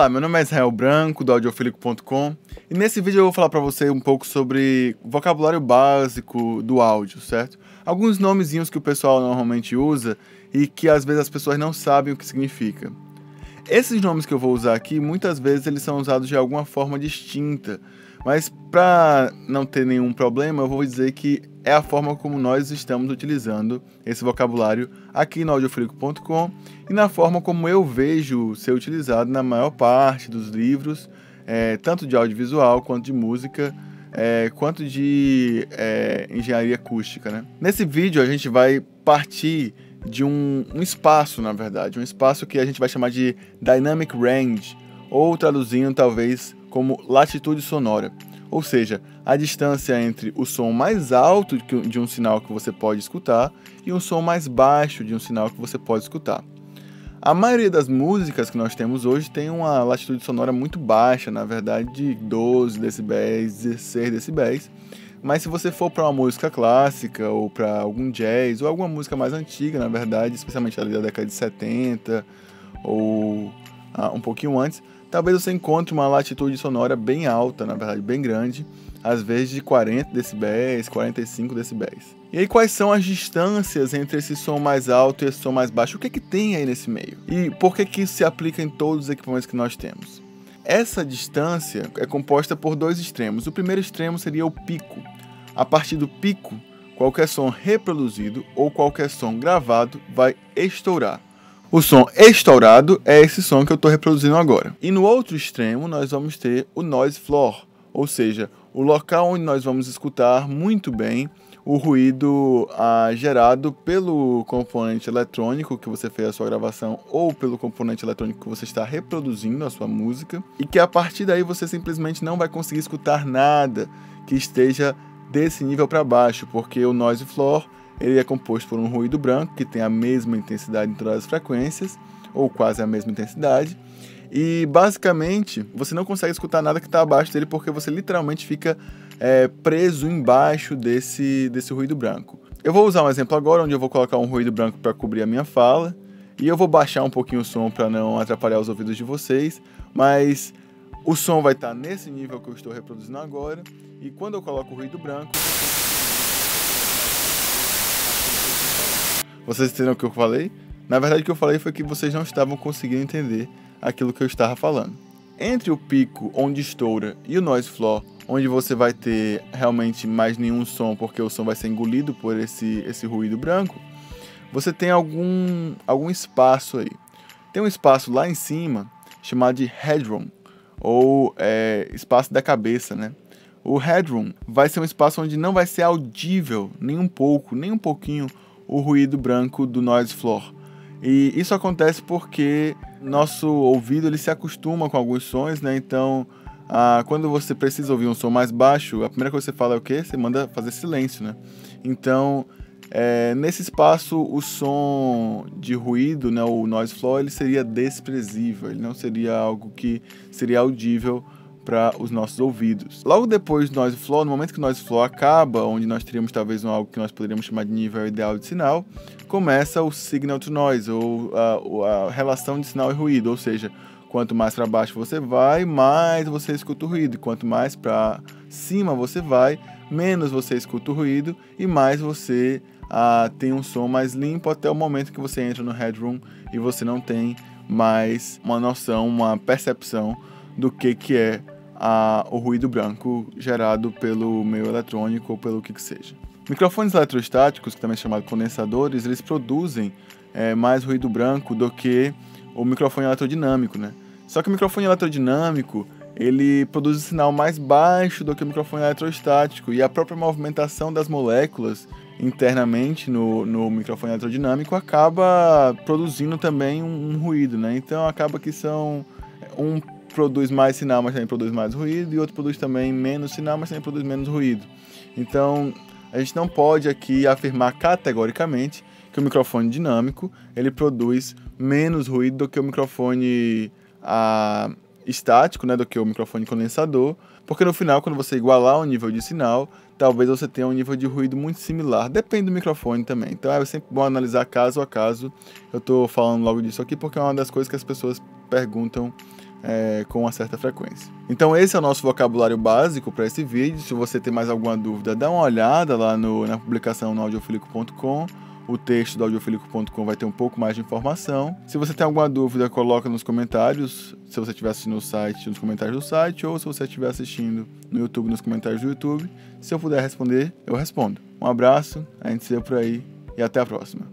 Olá, meu nome é Israel Branco, do Audiofílico.com, e nesse vídeo eu vou falar para você um pouco sobre vocabulário básico do áudio, certo? Alguns nomezinhos que o pessoal normalmente usa e que às vezes as pessoas não sabem o que significa. Esses nomes que eu vou usar aqui, muitas vezes eles são usados de alguma forma distinta, mas para não ter nenhum problema, eu vou dizer que é a forma como nós estamos utilizando esse vocabulário aqui no Audiofílico.com e na forma como eu vejo ser utilizado na maior parte dos livros, tanto de audiovisual quanto de música, quanto de engenharia acústica, né? Nesse vídeo a gente vai partir de um espaço, na verdade, um espaço que a gente vai chamar de Dynamic Range, ou traduzindo talvez como latitude sonora, ou seja, a distância entre o som mais alto de um sinal que você pode escutar e um som mais baixo de um sinal que você pode escutar. A maioria das músicas que nós temos hoje tem uma latitude sonora muito baixa, na verdade de 12 decibéis, 16 decibéis, mas se você for para uma música clássica ou para algum jazz ou alguma música mais antiga, na verdade, especialmente ali da década de 70 ou um pouquinho antes, talvez você encontre uma latitude sonora bem alta, na verdade bem grande, às vezes de 40 decibéis, 45 decibéis. E aí quais são as distâncias entre esse som mais alto e esse som mais baixo? O que é que tem aí nesse meio? E por que que isso se aplica em todos os equipamentos que nós temos? Essa distância é composta por dois extremos. O primeiro extremo seria o pico. A partir do pico, qualquer som reproduzido ou qualquer som gravado vai estourar. O som estourado é esse som que eu estou reproduzindo agora. E no outro extremo nós vamos ter o noise floor, ou seja, o local onde nós vamos escutar muito bem o ruído gerado pelo componente eletrônico que você fez a sua gravação ou pelo componente eletrônico que você está reproduzindo a sua música, e que a partir daí você simplesmente não vai conseguir escutar nada que esteja desse nível para baixo, porque o noise floor ele é composto por um ruído branco que tem a mesma intensidade em todas as frequências, ou quase a mesma intensidade, e basicamente você não consegue escutar nada que está abaixo dele porque você literalmente fica preso embaixo desse ruído branco. Eu vou usar um exemplo agora onde eu vou colocar um ruído branco para cobrir a minha fala, e eu vou baixar um pouquinho o som para não atrapalhar os ouvidos de vocês, mas o som vai estar nesse nível que eu estou reproduzindo agora, e quando eu coloco o ruído branco, vocês entenderam o que eu falei? Na verdade o que eu falei foi que vocês não estavam conseguindo entender aquilo que eu estava falando. Entre o pico onde estoura e o noise floor, onde você vai ter realmente mais nenhum som porque o som vai ser engolido por esse ruído branco, você tem algum espaço aí. Tem um espaço lá em cima chamado de headroom, ou espaço da cabeça, né? O headroom vai ser um espaço onde não vai ser audível nem um pouquinho o ruído branco do noise floor. E isso acontece porque nosso ouvido ele se acostuma com alguns sons, né? Então, quando você precisa ouvir um som mais baixo, a primeira coisa que você fala é o quê? Você manda fazer silêncio, né? Então, nesse espaço, o som de ruído, né, o noise floor, ele seria desprezível, ele não seria algo que seria audível para os nossos ouvidos. Logo depois do noise floor, no momento que o noise floor acaba, onde nós teríamos talvez algo que nós poderíamos chamar de nível ideal de sinal, começa o signal to noise, ou a relação de sinal e ruído, ou seja, quanto mais para baixo você vai, mais você escuta o ruído, e quanto mais para cima você vai, menos você escuta o ruído e mais você tem um som mais limpo até o momento que você entra no headroom e você não tem mais uma noção, uma percepção do que é o ruído branco gerado pelo meio eletrônico ou pelo que seja. Microfones eletrostáticos, que também são chamados condensadores, eles produzem mais ruído branco do que o microfone eletrodinâmico, né? Só que o microfone eletrodinâmico ele produz um sinal mais baixo do que o microfone eletrostático, e a própria movimentação das moléculas internamente no microfone eletrodinâmico acaba produzindo também um ruído, né? Então acaba que um produz mais sinal, mas também produz mais ruído, e outro produz também menos sinal, mas também produz menos ruído. Então, a gente não pode aqui afirmar categoricamente que o microfone dinâmico ele produz menos ruído do que o microfone estático, né, do que o microfone condensador, porque no final, quando você igualar o nível de sinal, talvez você tenha um nível de ruído muito similar. Depende do microfone também. Então é sempre bom analisar caso a caso. Eu estou falando logo disso aqui porque é uma das coisas que as pessoas perguntam com uma certa frequência. Então esse é o nosso vocabulário básico para esse vídeo. Se você tem mais alguma dúvida, dá uma olhada lá na publicação no audiofilico.com. O texto do audiofilico.com vai ter um pouco mais de informação. Se você tem alguma dúvida, coloca nos comentários. Se você estiver assistindo no site, nos comentários do site, ou se você estiver assistindo no YouTube, nos comentários do YouTube. Se eu puder responder, eu respondo. Um abraço, a gente se vê por aí e até a próxima.